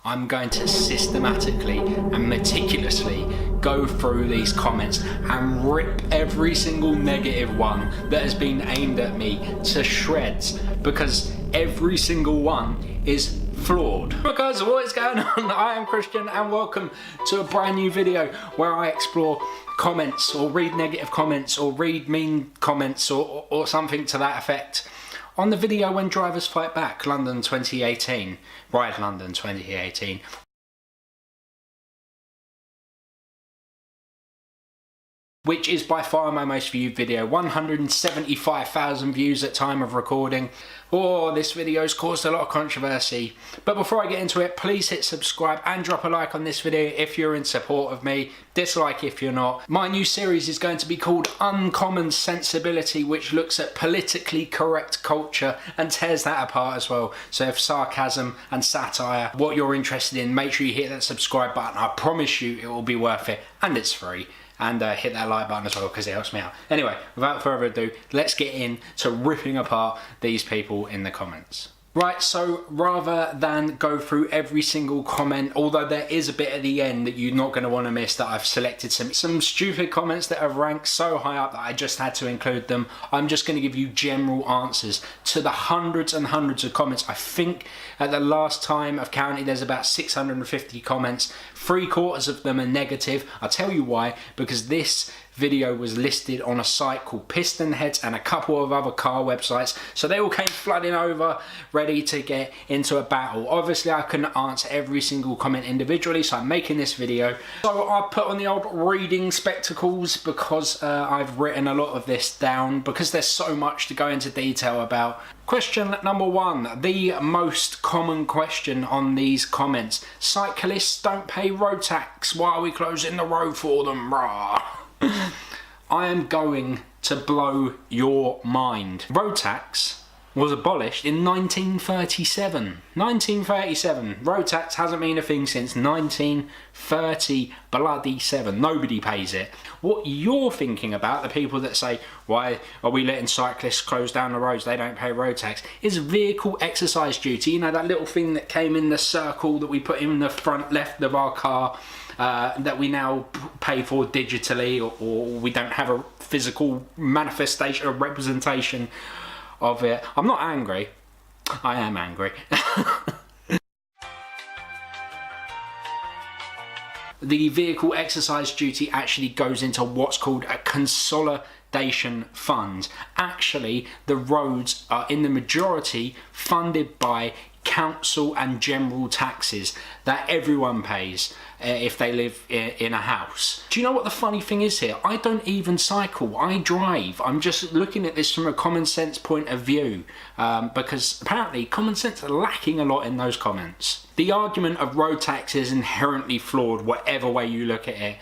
I'm going to systematically and meticulously go through these comments and rip every single negative one that has been aimed at me to shreds, because every single one is flawed. Because what is going on? I am Christian and welcome to a brand new video where I explore comments or read negative comments or read mean comments or something to that effect. On the video When Drivers Fight Back, London 2018, Ride London 2018. Which is by far my most viewed video, 175,000 views at time of recording. Oh, this video's caused a lot of controversy. But before I get into it, please hit subscribe and drop a like on this video if you're in support of me. Dislike if you're not. My new series is going to be called Uncommon Sensibility, which looks at politically correct culture and tears that apart as well. So if sarcasm and satire, what you're interested in, make sure you hit that subscribe button. I promise you it will be worth it, and it's free. And hit that like button as well because it helps me out. Anyway, without further ado, let's get into ripping apart these people in the comments. Right, so rather than go through every single comment, although there is a bit at the end that you're not going to want to miss, that I've selected some stupid comments that have ranked so high up that I just had to include them. I'm just going to give you general answers to the hundreds and hundreds of comments. I think at the last time I've counted, there's about 650 comments. 3/4 of them are negative. I'll tell you why, because this video was listed on a site called Piston Heads and a couple of other car websites, so they all came flooding over ready to get into a battle. Obviously I couldn't answer every single comment individually, so I'm making this video. So I put on the old reading spectacles because I've written a lot of this down because there's so much to go into detail about. Question number one, the most common question on these comments: cyclists don't pay road tax, why are we closing the road for them, rah? I am going to blow your mind. Road tax was abolished in 1937. 1937. Road tax hasn't been a thing since 1937. Nobody pays it. What you're thinking about, the people that say, why are we letting cyclists close down the roads, they don't pay road tax, is vehicle exercise duty. You know, that little thing that came in the circle that we put in the front left of our car, that we now pay for digitally, or we don't have a physical manifestation or representation of it. I'm not angry. I am angry. The vehicle exercise duty actually goes into what's called a consolidation fund. Actually, the roads are in the majority funded by council and general taxes that everyone pays if they live in a house. Do you know what the funny thing is here? I don't even cycle, I drive. I'm just looking at this from a common sense point of view, because apparently common sense are lacking a lot in those comments. The argument of road tax is inherently flawed whatever way you look at it.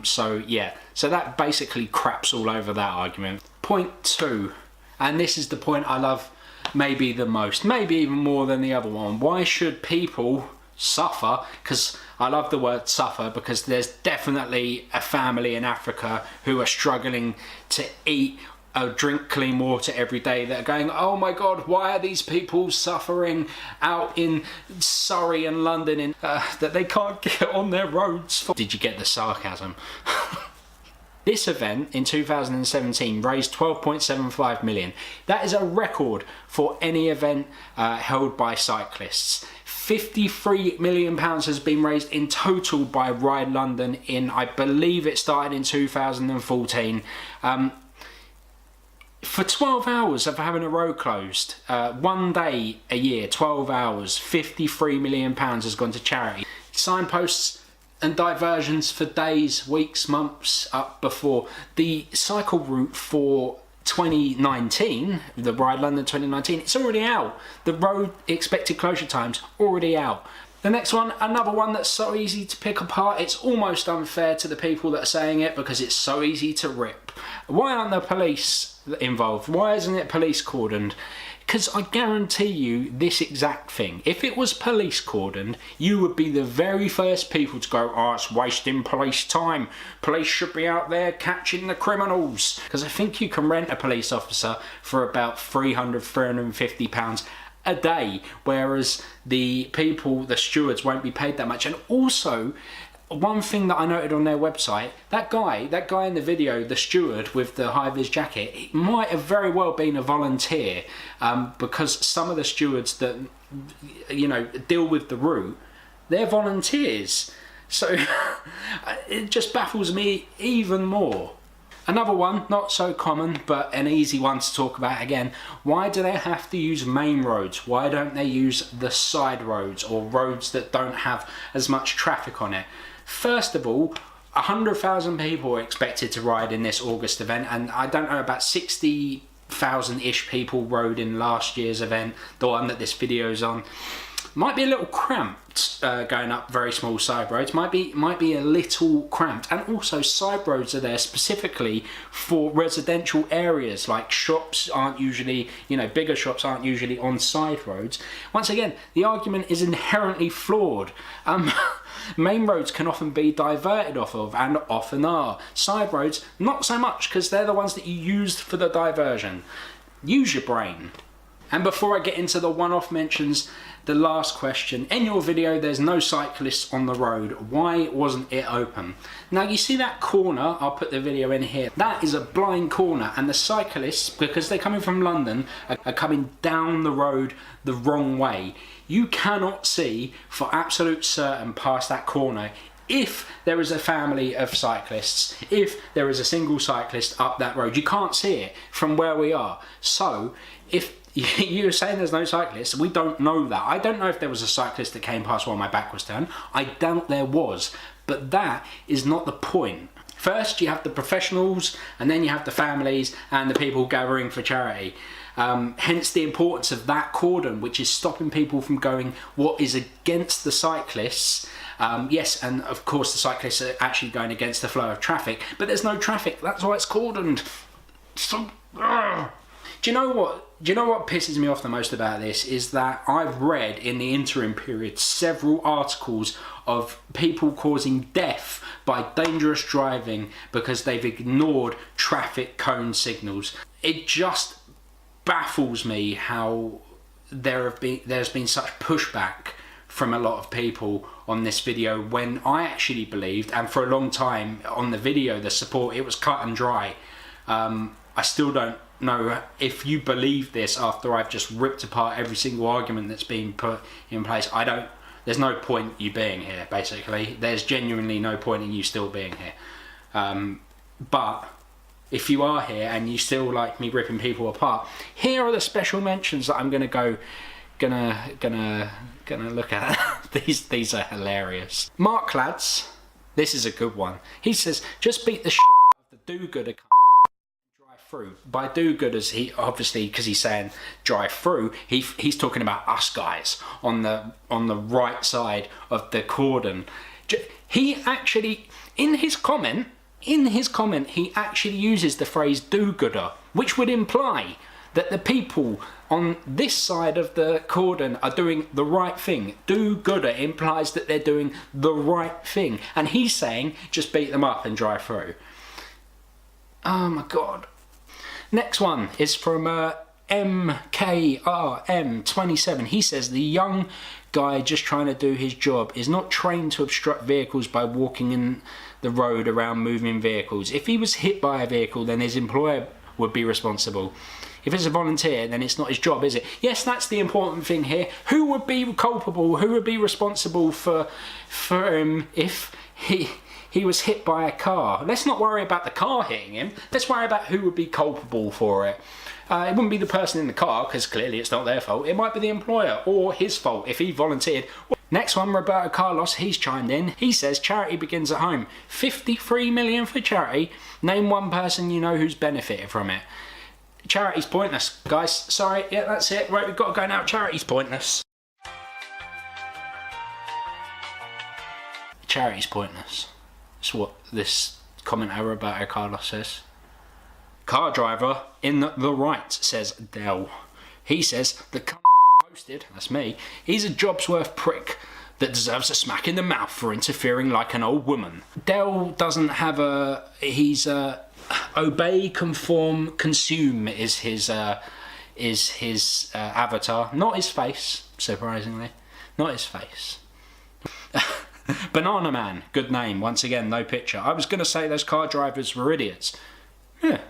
So yeah, so that basically craps all over that argument. Point two, and this is the point I love maybe the most, maybe even more than the other one. Why should people suffer? Because I love the word suffer, because there's definitely a family in Africa who are struggling to eat or drink clean water every day that are going, oh my god, why are these people suffering out in Surrey and London that they can't get on their roads for? Did you get the sarcasm? This event in 2017 raised 12.75 million. That is a record for any event held by cyclists. £53 million has been raised in total by Ride London in, I believe it started in 2014. For 12 hours of having a road closed, one day a year, 12 hours, £53 million has gone to charity. Signposts and diversions for days, weeks, months up before. The cycle route for 2019, the Ride London 2019, it's already out. The road expected closure times already out. The next one, another one that's so easy to pick apart, it's almost unfair to the people that are saying it because it's so easy to rip. Why aren't the police involved? Why isn't it police cordoned? Because I guarantee you this exact thing. If it was police cordoned, you would be the very first people to go, oh, it's wasting police time. Police should be out there catching the criminals. Because I think you can rent a police officer for about £300, £350 a day, whereas the people, the stewards, won't be paid that much. And also, one thing that I noted on their website, that guy in the video, the steward with the high-vis jacket, it might have very well been a volunteer, because some of the stewards that, you know, deal with the route, they're volunteers. So it just baffles me even more. Another one, not so common, but an easy one to talk about again. Why do they have to use main roads? Why don't they use the side roads or roads that don't have as much traffic on it? First of all, 100,000 people are expected to ride in this August event, and I don't know, about 60,000-ish people rode in last year's event, the one that this video is on. Might be a little cramped going up very small side roads, might be a little cramped. And also, side roads are there specifically for residential areas, like shops aren't usually, you know, bigger shops aren't usually on side roads. Once again, the argument is inherently flawed. Main roads can often be diverted off of, and often are. Side roads, not so much, because they're the ones that you used for the diversion. Use your brain. And before I get into the one-off mentions, the last question. In your video, there's no cyclists on the road. Why wasn't it open? Now, you see that corner? I'll put the video in here. That is a blind corner, and the cyclists, because they're coming from London, are coming down the road the wrong way. You cannot see for absolute certain past that corner if there is a family of cyclists, if there is a single cyclist up that road. You can't see it from where we are. So, if you're saying there's no cyclists, we don't know that. I don't know if there was a cyclist that came past while my back was turned. I doubt there was, but that is not the point. First, you have the professionals, and then you have the families and the people gathering for charity. Hence the importance of that cordon, which is stopping people from going what is against the cyclists. Yes, and of course the cyclists are actually going against the flow of traffic, but there's no traffic. That's why it's cordoned. So, do you know what? Do you know what pisses me off the most about this is that I've read in the interim period several articles of people causing death by dangerous driving because they've ignored traffic cone signals. It just baffles me how there's been such pushback from a lot of people on this video, when I actually believed, and for a long time on the video, the support, it was cut and dry. I still don't know if you believe this after I've just ripped apart every single argument that's been put in place. There's no point you being here, basically. There's genuinely no point in you still being here. But if you are here and you still like me ripping people apart, here are the special mentions that I'm gonna look at. These are hilarious. Mark Lads, this is a good one. He says, just beat the shit out of the do-gooder drive through. By do-gooders, he obviously, because he's saying drive through, he's talking about us guys on the right side of the cordon. He actually, in his comment, he actually uses the phrase do-gooder, which would imply that the people on this side of the cordon are doing the right thing. Do-gooder implies that they're doing the right thing. And he's saying, just beat them up and drive through. Oh my God. Next one is from MKRM27. He says, the young guy just trying to do his job is not trained to obstruct vehicles by walking in the road around moving vehicles. If he was hit by a vehicle, then his employer would be responsible. If it's a volunteer, then it's not his job, is it? Yes, that's the important thing here. Who would be culpable? Who would be responsible for him if he was hit by a car? Let's not worry about the car hitting him. Let's worry about who would be culpable for it. It wouldn't be the person in the car, because clearly it's not their fault. It might be the employer or his fault if he volunteered. Next one, Roberto Carlos, he's chimed in. He says, charity begins at home. 53 million for charity. Name one person you know who's benefited from it. Charity's pointless, guys. Sorry, yeah, that's it. Right, we've got to go now. Charity's pointless. Charity's pointless. That's what this commenter Roberto Carlos says. Car driver in the right, says Dell. He says, the c*** posted, that's me, he's a Jobsworth prick that deserves a smack in the mouth for interfering like an old woman. Dell doesn't have he's obey, conform, consume is his is his avatar, not his face, surprisingly, not his face. Banana Man, good name, once again, no picture. I was going to say those car drivers were idiots. Yeah,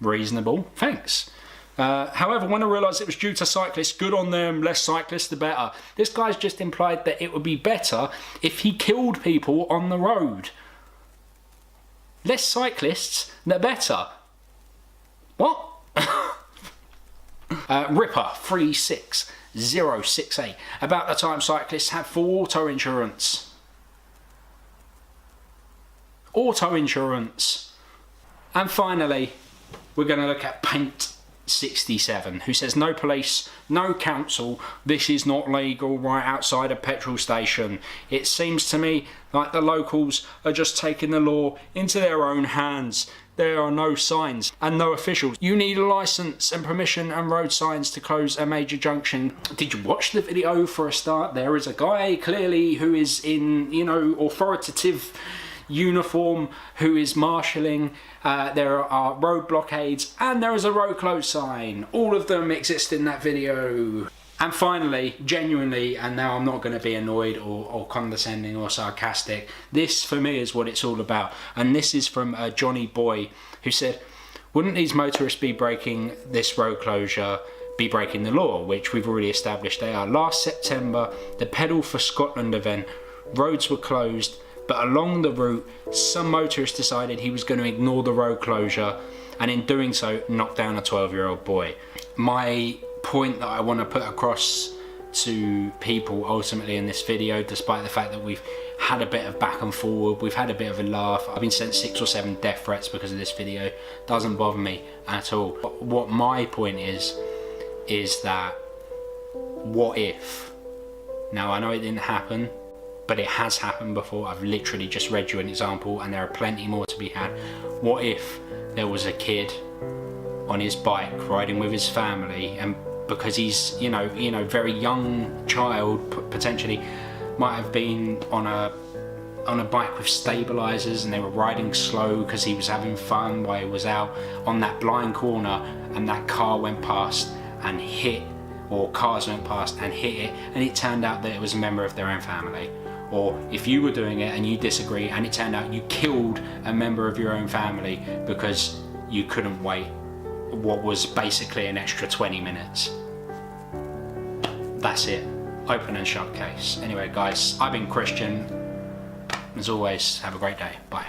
reasonable, thanks. However, when I realised it was due to cyclists, good on them, less cyclists the better. This guy's just implied that it would be better if he killed people on the road. Less cyclists, the better. What? Ripper 36068. About the time cyclists had full auto insurance. Auto insurance. And finally, we're going to look at Paint 67, who says no police, no council, this is not legal right outside a petrol station. It seems to me like the locals are just taking the law into their own hands. There are no signs and no officials. You need a licence and permission and road signs to close a major junction. Did you watch the video for a start? There is a guy clearly who is in, you know, authoritative uniform who is marshalling. There are road blockades and there is a road closed sign. All of them exist in that video. And finally, genuinely, and now I'm not going to be annoyed or condescending or sarcastic, this for me is what it's all about. And this is from Johnny Boy, who said, wouldn't these motorists be breaking this road closure, be breaking the law, which we've already established they are. Last September, the Pedal for Scotland event, roads were closed, but along the route, some motorist decided he was going to ignore the road closure, and in doing so, knock down a 12-year-old boy. My point that I want to put across to people ultimately in this video, despite the fact that we've had a bit of back and forward, we've had a bit of a laugh, I've been sent 6 or 7 death threats because of this video, doesn't bother me at all. What my point is that what if? Now I know it didn't happen, but it has happened before. I've literally just read you an example and there are plenty more to be had. What if there was a kid on his bike riding with his family, and because he's you know very young child, potentially might have been on a bike with stabilizers, and they were riding slow because he was having fun while he was out on that blind corner, and that car went past and hit, or cars went past and hit it, and it turned out that it was a member of their own family. Or if you were doing it and you disagree and it turned out you killed a member of your own family because you couldn't wait what was basically an extra 20 minutes. That's it. Open and shut case. Anyway guys, I've been Christian. As always, have a great day. Bye.